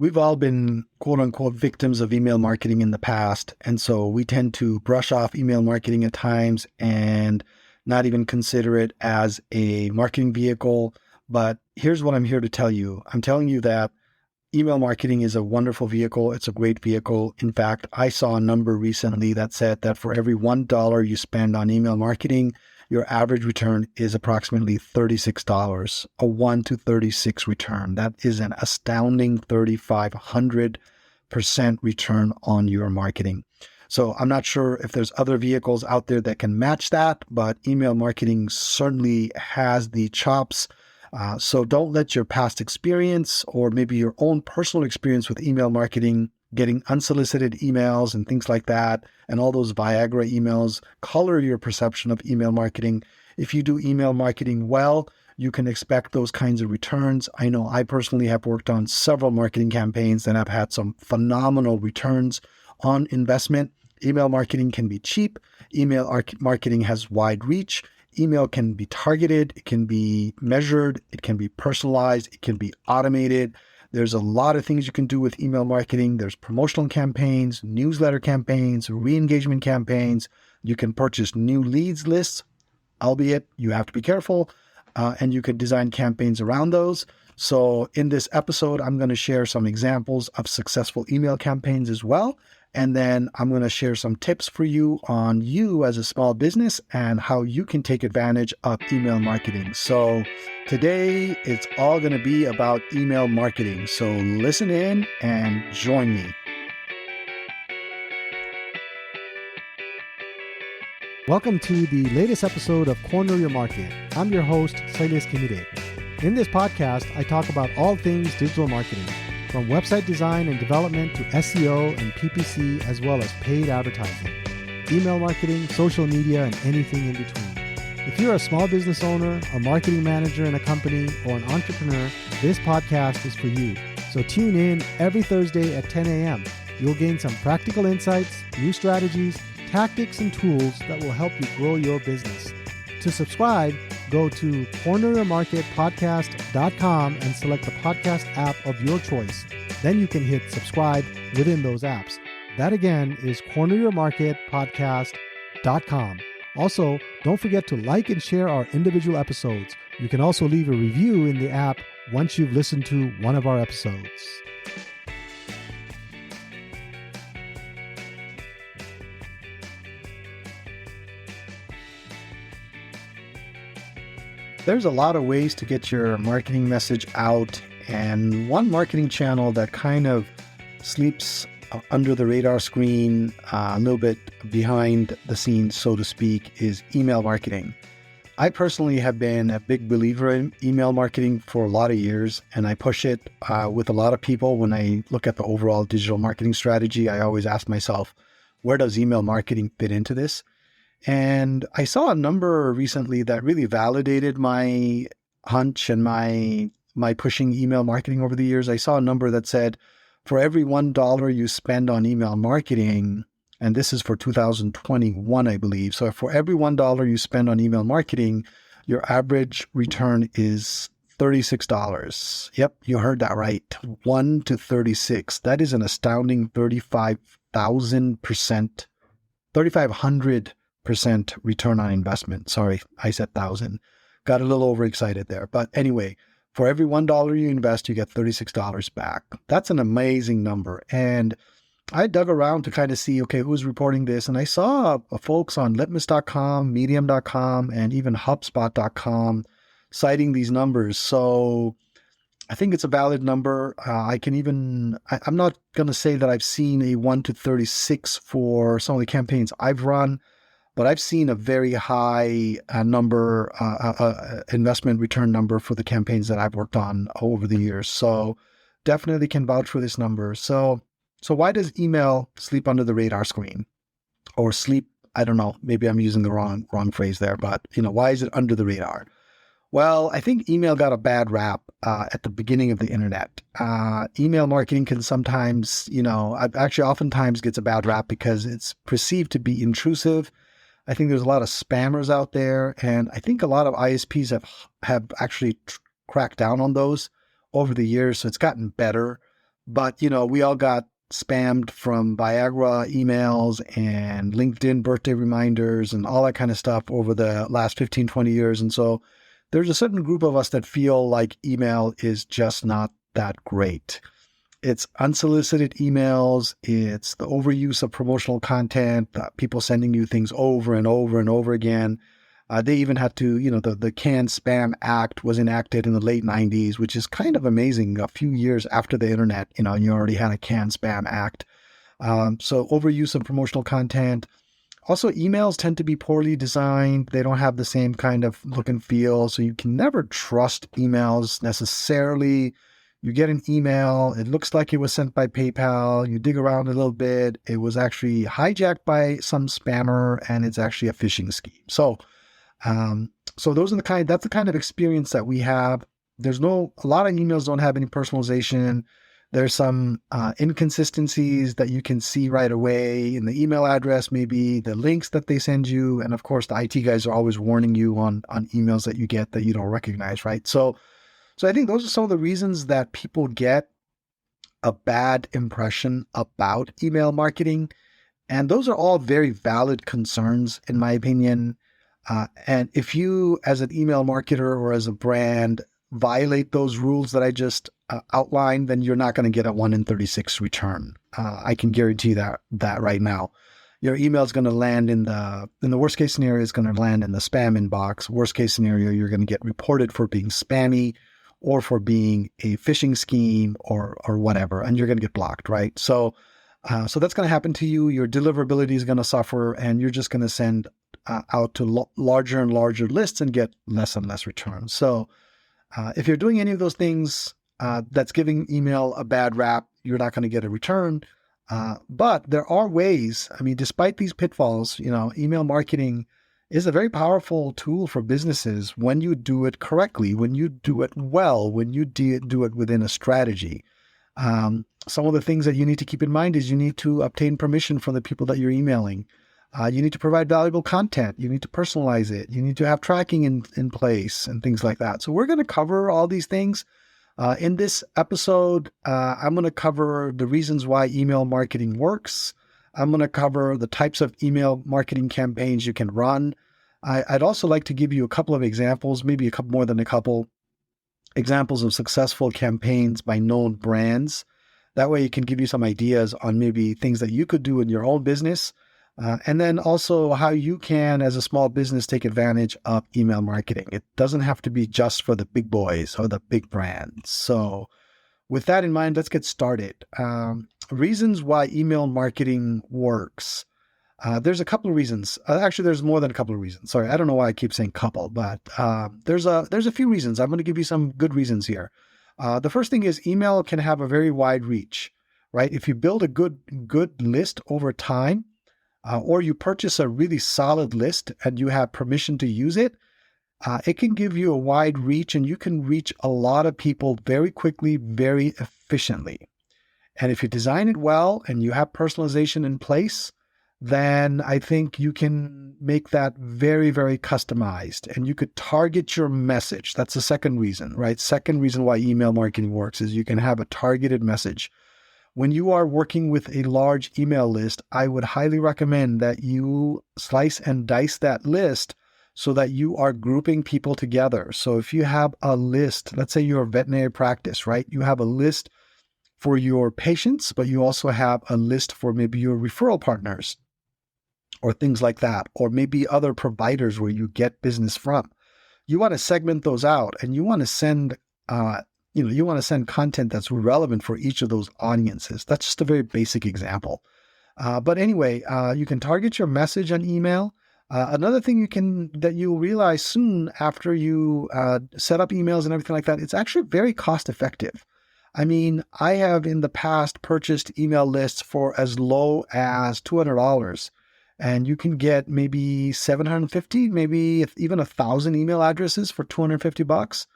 We've all been quote unquote victims of email marketing in the past. And so we tend to brush off email marketing at times and not even consider it as a marketing vehicle. But here's what I'm here to tell you. I'm telling you that email marketing is a wonderful vehicle. It's a great vehicle. In fact, I saw a number recently that said that for every $1 you spend on email marketing, your average return is approximately $36, a 1 to 36 return. That is an astounding 3,500% return on your marketing. So I'm not sure if there's other vehicles out there that can match that, but email marketing certainly has the chops. So don't let your past experience or maybe your own personal experience with email marketing, getting unsolicited emails and things like that, and all those Viagra emails, color your perception of email marketing. If you do email marketing well, you can expect those kinds of returns. I know I personally have worked on several marketing campaigns and I've had some phenomenal returns on investment. Email marketing can be cheap. Email marketing has wide reach. Email can be targeted, it can be measured, it can be personalized, it can be automated. There's a lot of things you can do with email marketing. There's promotional campaigns, newsletter campaigns, re-engagement campaigns. You can purchase new leads lists, albeit you have to be careful, and you can design campaigns around those. So in this episode, I'm going to share some examples of successful email campaigns as well. And then I'm going to share some tips for you on you as a small business and how you can take advantage of email marketing. So today it's all going to be about email marketing. So listen in and join me. Welcome to the latest episode of Corner Your Market. I'm your host, Silas Kimide. In this podcast, I talk about all things digital marketing, from website design and development to SEO and PPC, as well as paid advertising, email marketing, social media, and anything in between. If you're a small business owner, a marketing manager in a company, or an entrepreneur, this podcast is for you. So tune in every Thursday at 10 a.m. You'll gain some practical insights, new strategies, tactics, and tools that will help you grow your business. To subscribe, go to corneryourmarketpodcast.com and select the podcast app of your choice. Then you can hit subscribe within those apps. That again is corneryourmarketpodcast.com. Also, don't forget to like and share our individual episodes. You can also leave a review in the app once you've listened to one of our episodes. There's a lot of ways to get your marketing message out, and one marketing channel that kind of sleeps under the radar screen, a little bit behind the scenes, so to speak, is email marketing. I personally have been a big believer in email marketing for a lot of years, and I push it with a lot of people. When I look at the overall digital marketing strategy, I always ask myself, where does email marketing fit into this? And I saw a number recently that really validated my hunch and my pushing email marketing over the years. I saw a number that said, for every $1 you spend on email marketing, and this is for 2021, I believe. So for every $1 you spend on email marketing, your average return is $36. Yep, you heard that right. 1 to 36. That is an astounding 3,500% return on investment. Sorry, I said 1,000. Got a little overexcited there. But anyway, for every $1 you invest, you get $36 back. That's an amazing number. And I dug around to kind of see, okay, who's reporting this? And I saw folks on litmus.com, medium.com, and even hubspot.com citing these numbers. So I think it's a valid number. I'm not going to say that I've seen a 1 to 36 for some of the campaigns I've run, but I've seen a very high number, investment return number for the campaigns that I've worked on over the years. So definitely can vouch for this number. So why does email sleep under the radar screen? Or sleep, I don't know, maybe I'm using the wrong phrase there, but why is it under the radar? Well, I think email got a bad rap at the beginning of the internet. Email marketing can sometimes, oftentimes gets a bad rap because it's perceived to be intrusive. I think there's a lot of spammers out there, and I think a lot of ISPs have actually cracked down on those over the years, so it's gotten better. But, we all got spammed from Viagra emails and LinkedIn birthday reminders and all that kind of stuff over the last 15, 20 years. And so there's a certain group of us that feel like email is just not that great. It's unsolicited emails. It's the overuse of promotional content, people sending you things over and over and over again. They even had to, the CAN Spam Act was enacted in the late 90s, which is kind of amazing. A few years after the internet, you already had a CAN Spam Act. So overuse of promotional content. Also, emails tend to be poorly designed. They don't have the same kind of look and feel. So you can never trust emails necessarily. You get an email, it looks like it was sent by PayPal. You dig around a little bit. It was actually hijacked by some spammer, and it's actually a phishing scheme. So that's the kind of experience that we have. A lot of emails don't have any personalization. There's some inconsistencies that you can see right away in the email address, maybe the links that they send you. And of course, the IT guys are always warning you on emails that you get that you don't recognize, right? So I think those are some of the reasons that people get a bad impression about email marketing. And those are all very valid concerns, in my opinion. And if you, as an email marketer or as a brand, violate those rules that I just outlined, then you're not going to get a 1 in 36 return. I can guarantee that right now. Your email is going to land in the worst case scenario, is going to land in the spam inbox. Worst case scenario, you're going to get reported for being spammy or for being a phishing scheme or whatever, and you're going to get blocked, right? So that's going to happen to you. Your deliverability is going to suffer, and you're just going to send out to larger and larger lists and get less and less returns. So if you're doing any of those things that's giving email a bad rap, you're not going to get a return. But there are ways. I mean, despite these pitfalls, email marketing is a very powerful tool for businesses when you do it correctly, when you do it well, when you do it within a strategy. Some of the things that you need to keep in mind is you need to obtain permission from the people that you're emailing. You need to provide valuable content. You need to personalize it. You need to have tracking in place and things like that. So we're going to cover all these things. In this episode, I'm going to cover the reasons why email marketing works. I'm going to cover the types of email marketing campaigns you can run. I'd also like to give you a couple of examples, maybe a couple more than a couple examples of successful campaigns by known brands. That way it can give you some ideas on maybe things that you could do in your own business. And then also how you can, as a small business, take advantage of email marketing. It doesn't have to be just for the big boys or the big brands. So with that in mind, let's get started. Reasons why email marketing works. There's a couple of reasons. Actually, there's more than a couple of reasons. Sorry, I don't know why I keep saying couple, but there's a few reasons. I'm going to give you some good reasons here. The first thing is email can have a very wide reach, right? If you build a good list over time, or you purchase a really solid list and you have permission to use it, it can give you a wide reach, and you can reach a lot of people very quickly, very efficiently. And if you design it well and you have personalization in place, then I think you can make that very, very customized, and you could target your message. That's the second reason, right? Second reason why email marketing works is you can have a targeted message. When you are working with a large email list, I would highly recommend that you slice and dice that list so that you are grouping people together. So if you have a list, let's say you're a veterinary practice, right? You have a list for your patients, but you also have a list for maybe your referral partners or things like that, or maybe other providers where you get business from. You want to segment those out, and you want to send content that's relevant for each of those audiences. That's just a very basic example. But anyway, you can target your message on email. Another thing that you'll realize soon after you set up emails and everything like that, it's actually very cost effective. I mean, I have in the past purchased email lists for as low as $200, and you can get maybe 750, maybe even 1,000 email addresses for $250.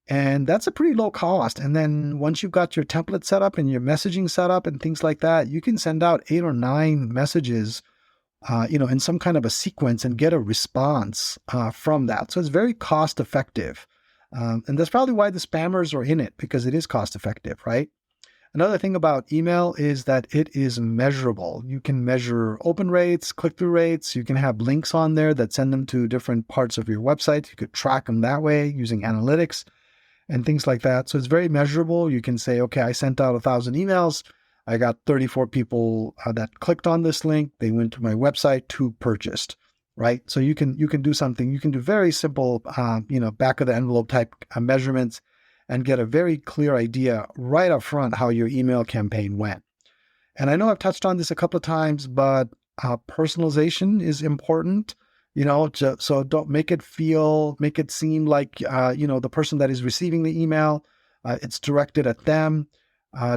And that's a pretty low cost. And then once you've got your template set up and your messaging set up and things like that, you can send out 8 or 9 messages, in some kind of a sequence and get a response from that. So it's very cost effective. And that's probably why the spammers are in it, because it is cost effective, right? Another thing about email is that it is measurable. You can measure open rates, click-through rates. You can have links on there that send them to different parts of your website. You could track them that way using analytics and things like that. So it's very measurable. You can say, okay, I sent out 1,000 emails. I got 34 people that clicked on this link. They went to my website to purchased, right? So you can do something. You can do very simple, back of the envelope type measurements and get a very clear idea right up front how your email campaign went. And I know I've touched on this a couple of times, but personalization is important. So don't make it seem like, the person that is receiving the email, it's directed at them.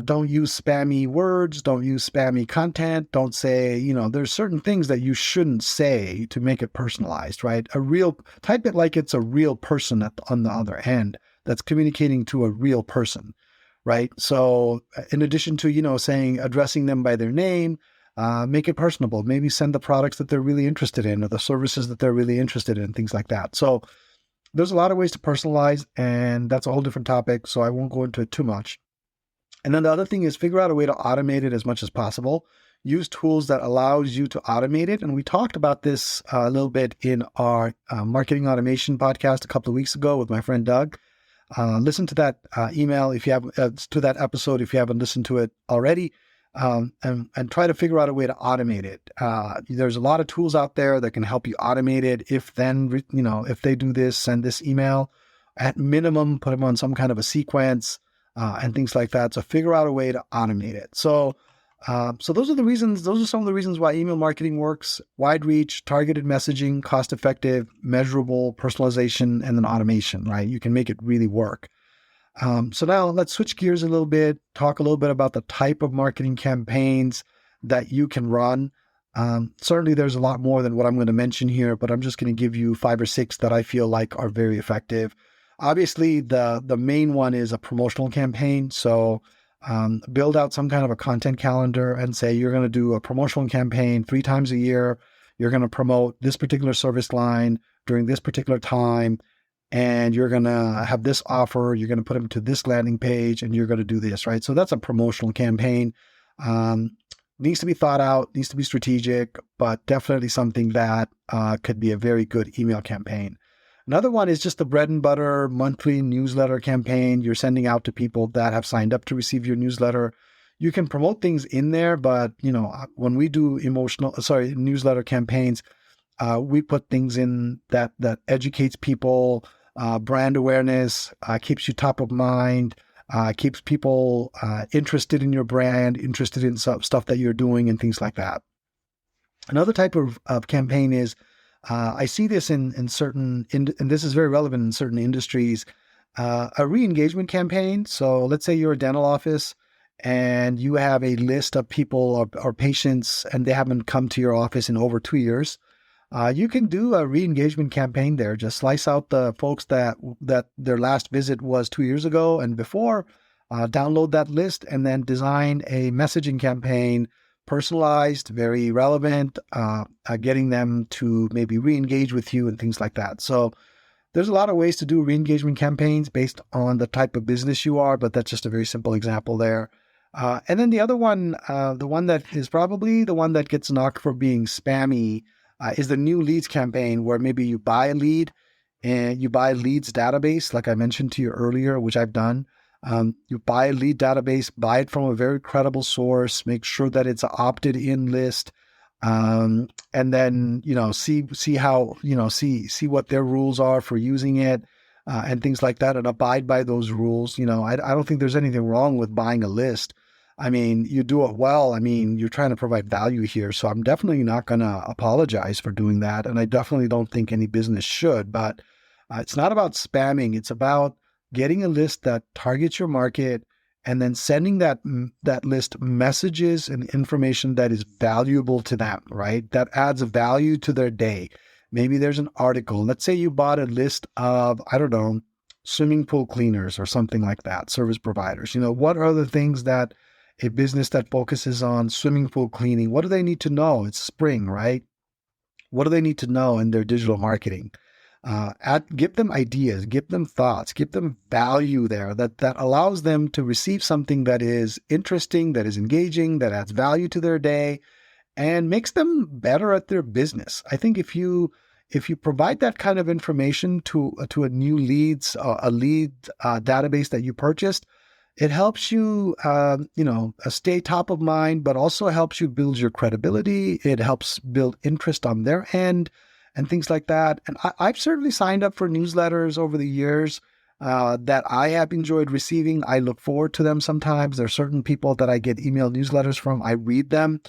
Don't use spammy words. Don't use spammy content. Don't say, there's certain things that you shouldn't say to make it personalized, right? Type it like it's a real person on the other end that's communicating to a real person, right? So in addition to, addressing them by their name, make it personable. Maybe send the products that they're really interested in or the services that they're really interested in, things like that. So there's a lot of ways to personalize, and that's a whole different topic, so I won't go into it too much. And then the other thing is figure out a way to automate it as much as possible. Use tools that allows you to automate it. And we talked about this a little bit in our marketing automation podcast a couple of weeks ago with my friend Doug. Listen to that email if you have to that episode if you haven't listened to it already, and try to figure out a way to automate it. There's a lot of tools out there that can help you automate it. If they do this, send this email. At minimum, put them on some kind of a sequence and things like that. So figure out a way to automate it. So those are the reasons. Those are some of the reasons why email marketing works: wide reach, targeted messaging, cost-effective, measurable, personalization, and then automation. Right? You can make it really work. So now let's switch gears a little bit. Talk a little bit about the type of marketing campaigns that you can run. Certainly, there's a lot more than what I'm going to mention here, but I'm just going to give you 5 or 6 that I feel like are very effective. Obviously, the main one is a promotional campaign. So build out some kind of a content calendar and say you're going to do a promotional campaign 3 times a year. You're going to promote this particular service line during this particular time, and you're going to have this offer. You're going to put them to this landing page, and you're going to do this, right? So that's a promotional campaign. Needs to be thought out, needs to be strategic, but definitely something that could be a very good email campaign. Another one is just the bread and butter monthly newsletter campaign you're sending out to people that have signed up to receive your newsletter. You can promote things in there, but when we do newsletter campaigns, we put things in that educates people, brand awareness, keeps you top of mind, keeps people interested in your brand, interested in stuff that you're doing and things like that. Another type of campaign is, I see this in certain, and this is very relevant in certain industries, a re-engagement campaign. So let's say you're a dental office and you have a list of people or patients and they haven't come to your office in over 2 years. You can do a re-engagement campaign there. Just slice out the folks that their last visit was 2 years ago and before, download that list and then design a messaging campaign, personalized, very relevant, getting them to maybe re-engage with you and things like that. So there's a lot of ways to do re-engagement campaigns based on the type of business you are, but that's just a very simple example there. And then the other one, the one that is probably the one that gets knocked for being spammy, is the new leads campaign, where maybe you buy a lead and you buy a leads database, like I mentioned to you earlier, which I've done. You buy a lead database, buy it from a very credible source, make sure that it's an opted in list, and then, see how, see what their rules are for using it, and things like that, and abide by those rules. I don't think there's anything wrong with buying a list. I mean, you do it well. I mean, you're trying to provide value here. So I'm definitely not going to apologize for doing that. And I definitely don't think any business should, but it's not about spamming. It's about getting a list that targets your market and then sending that list messages and information that is valuable to them, right? That adds a value to their day. Maybe there's an article. Let's say you bought a list of, I don't know, swimming pool cleaners or something like that, service providers. What are the things that a business that focuses on swimming pool cleaning, what do they need to know? It's spring, right? What do they need to know in their digital marketing? Give them ideas, give them thoughts, give them value there that allows them to receive something that is interesting, that is engaging, that adds value to their day, and makes them better at their business. I think if you provide that kind of information to a new lead database that you purchased, it helps you stay top of mind, but also helps you build your credibility. It helps build interest on their end and things like that. And I've certainly signed up for newsletters over the years that I have enjoyed receiving. I look forward to them sometimes. There are certain people that I get email newsletters from. I read them.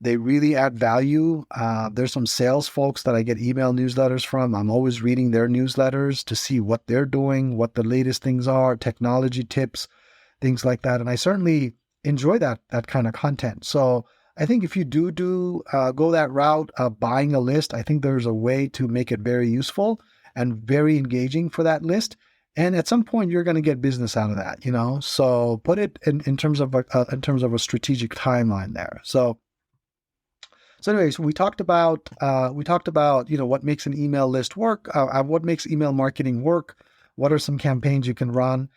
They really add value. There's some sales folks that I get email newsletters from. I'm always reading their newsletters to see what they're doing, what the latest things are, technology tips, things like that. And I certainly enjoy that kind of content. So I think if you do go that route of buying a list, I think there's a way to make it very useful and very engaging for that list. And at some point, you're going to get business out of that, So put it in terms of a strategic timeline there. So anyways, we talked about what makes an email list work, what makes email marketing work, what are some campaigns you can run.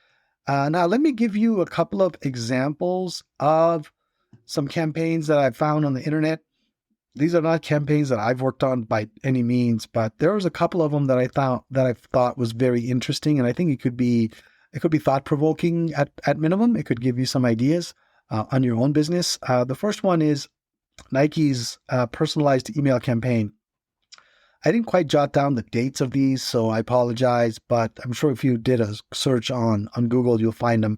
Now, let me give you a couple of examples of some campaigns that I found on the internet. These are not campaigns that I've worked on by any means, but there was a couple of them that I thought was very interesting, and I think it could be thought provoking at minimum. It could give you some ideas on your own business. The first one is Nike's personalized email campaign. I didn't quite jot down the dates of these, so I apologize, but I'm sure if you did a search on Google, you'll find them.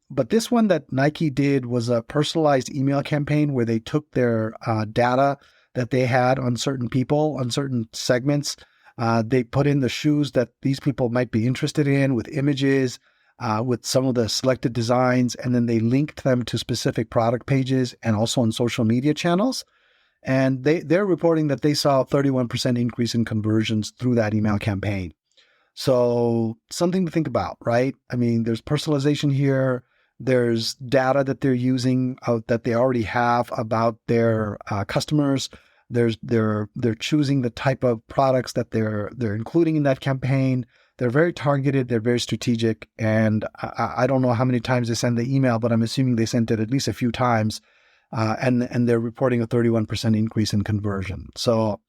But this one that Nike did was a personalized email campaign where they took their data that they had on certain people, on certain segments. They put in the shoes that these people might be interested in with images, with some of the selected designs, and then they linked them to specific product pages and also on social media channels. And they're reporting that they saw a 31% increase in conversions through that email campaign. So something to think about, right? I mean, there's personalization here. There's data that they're using that they already have about their customers. They're choosing the type of products that they're including in that campaign. They're very targeted. They're very strategic. And I don't know how many times they send the email, but I'm assuming they sent it at least a few times. And they're reporting a 31% increase in conversion. So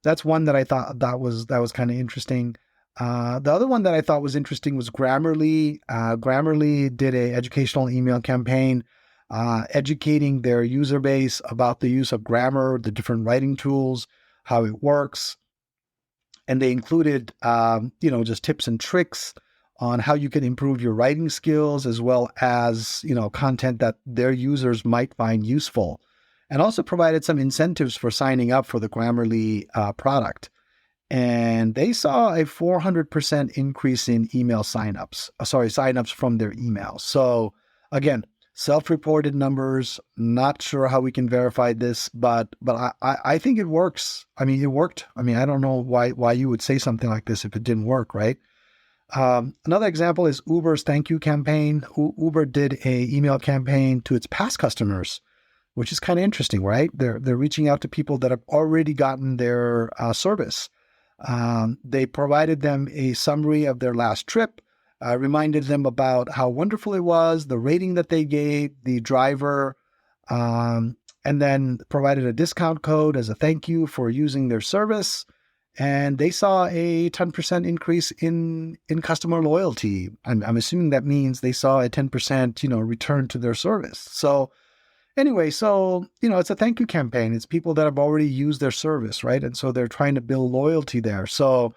that's one that I thought that was kind of interesting. The other one that I thought was interesting was Grammarly. Grammarly did an educational email campaign educating their user base about the use of grammar, the different writing tools, how it works. And they included, just tips and tricks on how you can improve your writing skills, as well as, content that their users might find useful, and also provided some incentives for signing up for the Grammarly product. And they saw a 400% increase in email signups from their emails. So again, self-reported numbers. Not sure how we can verify this, but I think it works. I mean, it worked. I mean, I don't know why you would say something like this if it didn't work, right? Another example is Uber's thank you campaign. Uber did a email campaign to its past customers, which is kind of interesting, right? They're reaching out to people that have already gotten their service. They provided them a summary of their last trip, reminded them about how wonderful it was, the rating that they gave the driver, and then provided a discount code as a thank you for using their service. And they saw a 10% increase in customer loyalty. I'm assuming that means they saw a 10%, return to their service. So anyway, it's a thank you campaign. It's people that have already used their service, right? And so they're trying to build loyalty there. So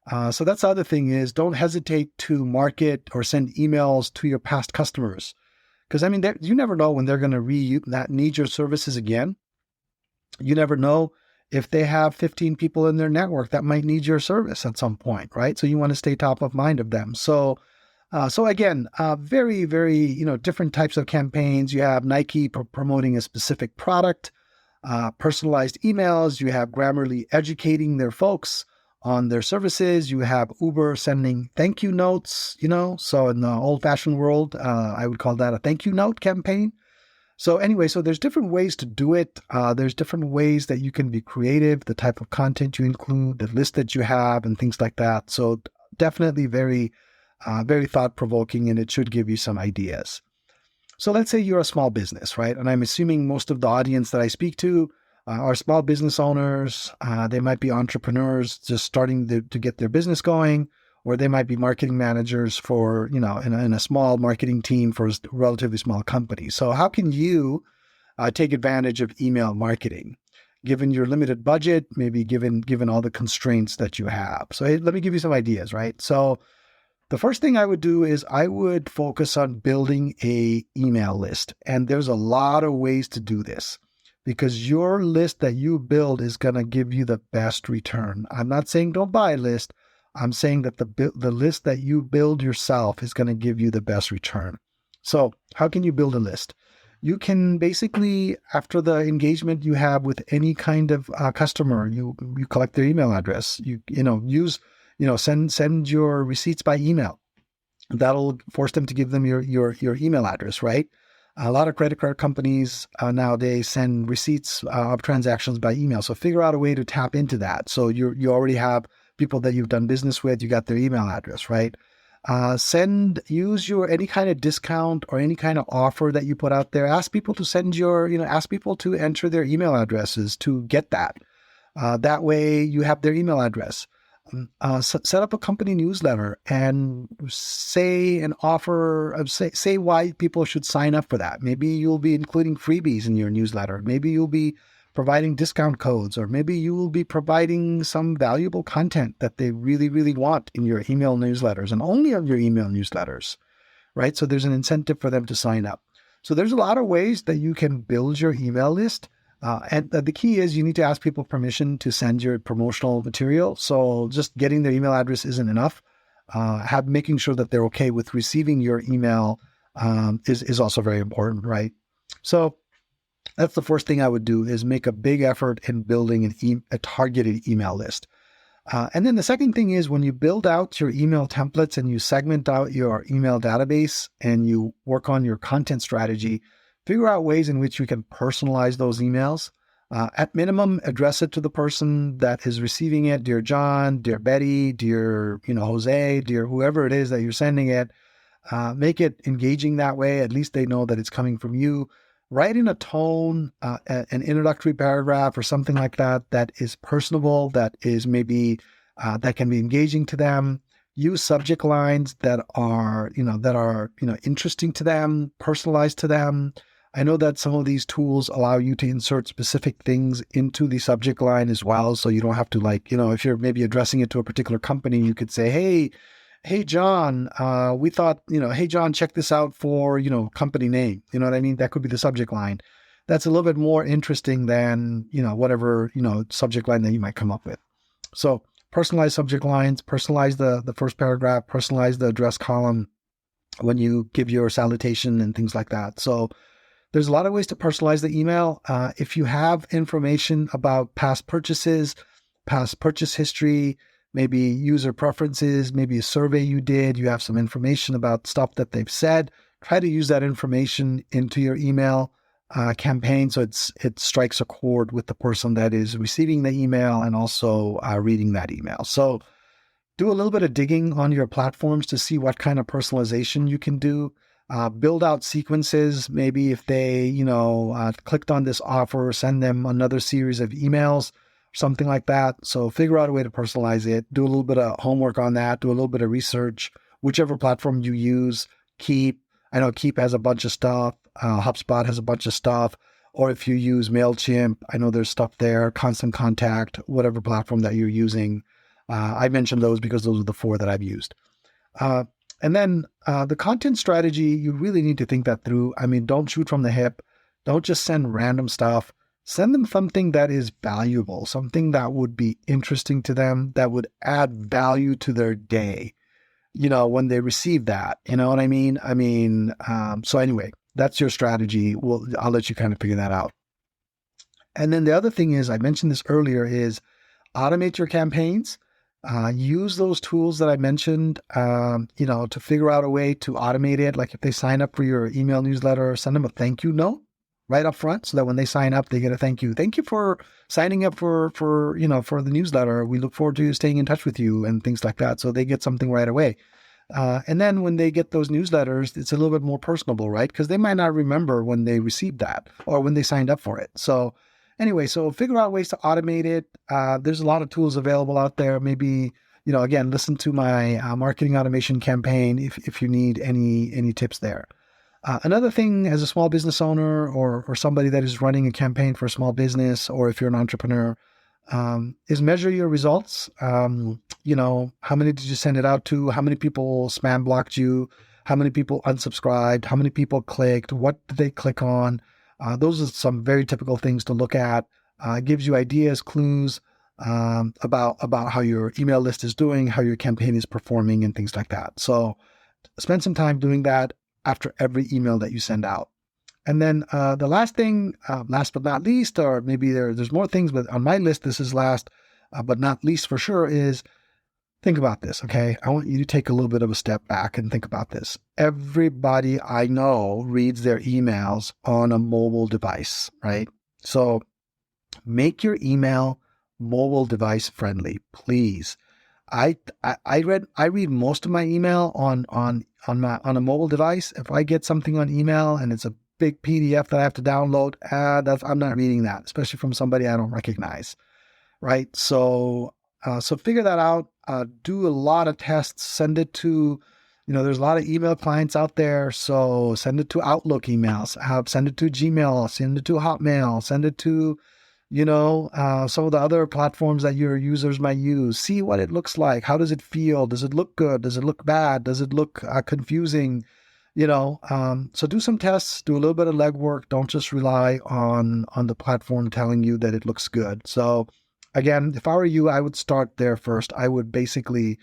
that's the other thing is don't hesitate to market or send emails to your past customers. Because, I mean, you never know when they're going to need your services again. You never know if they have 15 people in their network that might need your service at some point, right? So you want to stay top of mind of them. So again, very, very, different types of campaigns. You have Nike promoting a specific product, personalized emails. You have Grammarly educating their folks on their services. You have Uber sending thank you notes, So in the old-fashioned world, I would call that a thank you note campaign. So anyway, so there's different ways to do it. There's different ways that you can be creative, the type of content you include, the list that you have, and things like that. So definitely very thought-provoking, and it should give you some ideas. So let's say you're a small business, right? And I'm assuming most of the audience that I speak to are small business owners. They might be entrepreneurs just starting to get their business going, or they might be marketing managers for, in a small marketing team for a relatively small company. So how can you take advantage of email marketing, given your limited budget, maybe given all the constraints that you have? So let me give you some ideas, right? So the first thing I would do is I would focus on building a email list. And there's a lot of ways to do this because your list that you build is going to give you the best return. I'm not saying don't buy a list. I'm saying that the list that you build yourself is going to give you the best return. So how can you build a list? You can basically, after the engagement you have with any kind of customer, you collect their email address. Send your receipts by email. That'll force them to give them your email address, right? A lot of credit card companies nowadays send receipts of transactions by email. So figure out a way to tap into that. So you already have people that you've done business with, you got their email address, right? Use your any kind of discount or any kind of offer that you put out there. Ask people to ask people to enter their email addresses to get that. That way you have their email address. Set up a company newsletter and say why people should sign up for that. Maybe you'll be including freebies in your newsletter. Maybe you'll be providing discount codes, or maybe you will be providing some valuable content that they really, really want in your email newsletters and only on your email newsletters, right? So there's an incentive for them to sign up. So there's a lot of ways that you can build your email list. And the key is you need to ask people permission to send your promotional material. So just getting their email address isn't enough. Making sure that they're okay with receiving your email is also very important, right? So that's the first thing I would do, is make a big effort in building a targeted email list. And then the second thing is, when you build out your email templates and you segment out your email database and you work on your content strategy, figure out ways in which you can personalize those emails. At minimum, address it to the person that is receiving it. Dear John, dear Betty, dear Jose, dear whoever it is that you're sending it. Make it engaging that way. At least they know that it's coming from you. Write in a tone, an introductory paragraph or something like that that is personable, that is maybe that can be engaging to them. Use subject lines that are interesting to them, personalized to them. I know that some of these tools allow you to insert specific things into the subject line as well. So you don't have to if you're maybe addressing it to a particular company, you could say, Hey, John, we thought, hey, John, check this out for, company name. You know what I mean? That could be the subject line. That's a little bit more interesting than, whatever, subject line that you might come up with. So personalize subject lines, personalize the first paragraph, personalize the address column when you give your salutation and things like that. So there's a lot of ways to personalize the email. If you have information about past purchases, past purchase history, maybe user preferences, maybe a survey you did, you have some information about stuff that they've said, try to use that information into your email campaign so it strikes a chord with the person that is receiving the email and also reading that email. So do a little bit of digging on your platforms to see what kind of personalization you can do. Build out sequences. Maybe if they, clicked on this offer, send them another series of emails, something like that. So figure out a way to personalize it. Do a little bit of homework on that. Do a little bit of research. Whichever platform you use, Keep. I know Keep has a bunch of stuff. HubSpot has a bunch of stuff. Or if you use MailChimp, I know there's stuff there. Constant Contact, whatever platform that you're using. I mentioned those because those are the 4 that I've used. And then the content strategy, you really need to think that through. I mean, don't shoot from the hip. Don't just send random stuff. Send them something that is valuable, something that would be interesting to them, that would add value to their day, when they receive that. You know what I mean? So anyway, that's your strategy. I'll let you kind of figure that out. And then the other thing is, I mentioned this earlier, is automate your campaigns. Use those tools that I mentioned, to figure out a way to automate it. Like if they sign up for your email newsletter, send them a thank you note. right up front so that when they sign up, they get a thank you. Thank you for signing up for the newsletter. We look forward to staying in touch with you and things like that. So they get something right away. And then when they get those newsletters, it's a little bit more personable, right? Because they might not remember when they received that or when they signed up for it. So anyway, so figure out ways to automate it. There's a lot of tools available out there. Maybe, again, listen to my marketing automation campaign if you need any tips there. Another thing as a small business owner or somebody that is running a campaign for a small business, or if you're an entrepreneur, is measure your results. How many did you send it out to? How many people spam blocked you? How many people unsubscribed? How many people clicked? What did they click on? Those are some very typical things to look at. It gives you ideas, clues about how your email list is doing, how your campaign is performing, and things like that. So spend some time doing that after every email that you send out. And then the last thing, last but not least, or maybe there's more things, but on my list, this is last but not least for sure, is think about this, okay? I want you to take a little bit of a step back and think about this. Everybody I know reads their emails on a mobile device, right? So make your email mobile device friendly, please. I read most of my email on a mobile device. If I get something on email and it's a big PDF that I have to download, I'm not reading that, especially from somebody I don't recognize, right? So figure that out. Do a lot of tests. Send it to, there's a lot of email clients out there. So send it to Outlook emails. Send it to Gmail. Send it to Hotmail. Send it to, some of the other platforms that your users might use. See what it looks like. How does it feel? Does it look good? Does it look bad? Does it look confusing? So do some tests, do a little bit of legwork. Don't just rely on the platform telling you that it looks good. So again, if I were you, I would start there first. I would basically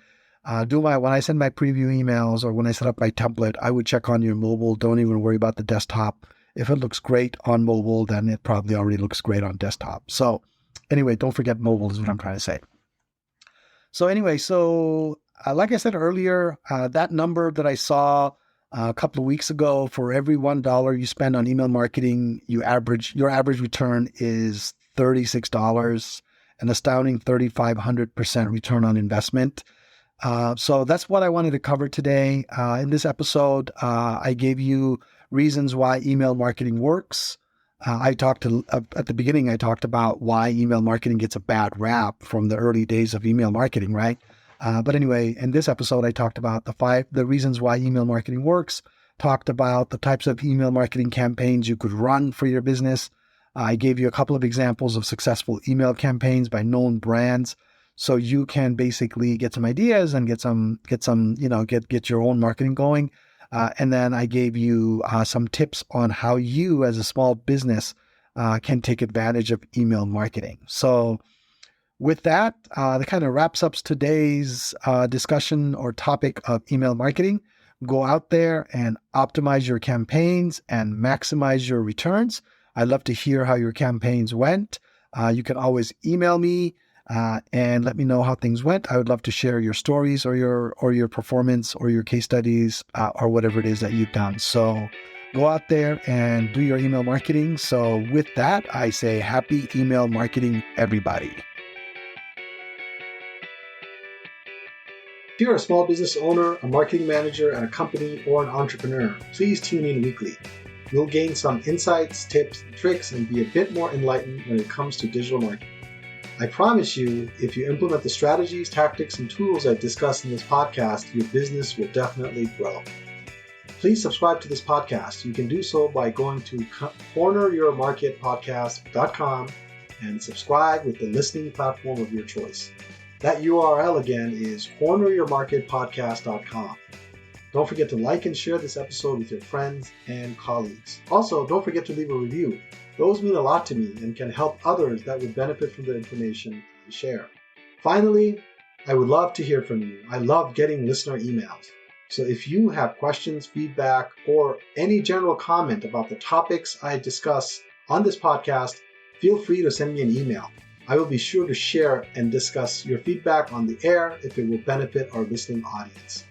when I send my preview emails or when I set up my template, I would check on your mobile. Don't even worry about the desktop. If it looks great on mobile, then it probably already looks great on desktop. So anyway, don't forget mobile is what I'm trying to say. So anyway, like I said earlier, that number that I saw a couple of weeks ago, for every $1 you spend on email marketing, your average return is $36, an astounding 3,500% return on investment. So that's what I wanted to cover today. In this episode, I gave you reasons why email marketing works. At the beginning, I talked about why email marketing gets a bad rap from the early days of email marketing, right? But anyway, in this episode, I talked about the reasons why email marketing works, talked about the types of email marketing campaigns you could run for your business. I gave you a couple of examples of successful email campaigns by known brands, so you can basically get some ideas and get your own marketing going. And then I gave you some tips on how you, as a small business, can take advantage of email marketing. So with that, that kind of wraps up today's discussion or topic of email marketing. Go out there and optimize your campaigns and maximize your returns. I'd love to hear how your campaigns went. You can always email me and let me know how things went. I would love to share your stories or your performance or your case studies or whatever it is that you've done. So go out there and do your email marketing. So with that, I say happy email marketing, everybody. If you're a small business owner, a marketing manager at a company, or an entrepreneur, please tune in weekly. You'll gain some insights, tips, and tricks, and be a bit more enlightened when it comes to digital marketing. I promise you, if you implement the strategies, tactics, and tools I discussed in this podcast, your business will definitely grow. Please subscribe to this podcast. You can do so by going to corneryourmarketpodcast.com and subscribe with the listening platform of your choice. That URL again is corneryourmarketpodcast.com. Don't forget to like and share this episode with your friends and colleagues. Also, don't forget to leave a review. Those mean a lot to me and can help others that would benefit from the information I share. Finally, I would love to hear from you. I love getting listener emails. So if you have questions, feedback, or any general comment about the topics I discuss on this podcast, feel free to send me an email. I will be sure to share and discuss your feedback on the air if it will benefit our listening audience.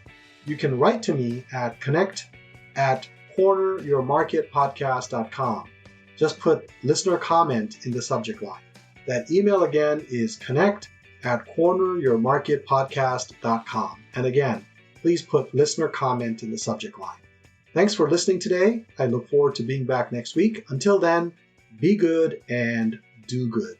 You can write to me at connect@corneryourmarketpodcast.com. just put listener comment in the subject line. That email again is connect@corneryourmarketpodcast.com. And again, please put listener comment in the subject line. Thanks for listening today. I look forward to being back next week. Until then, be good and do good.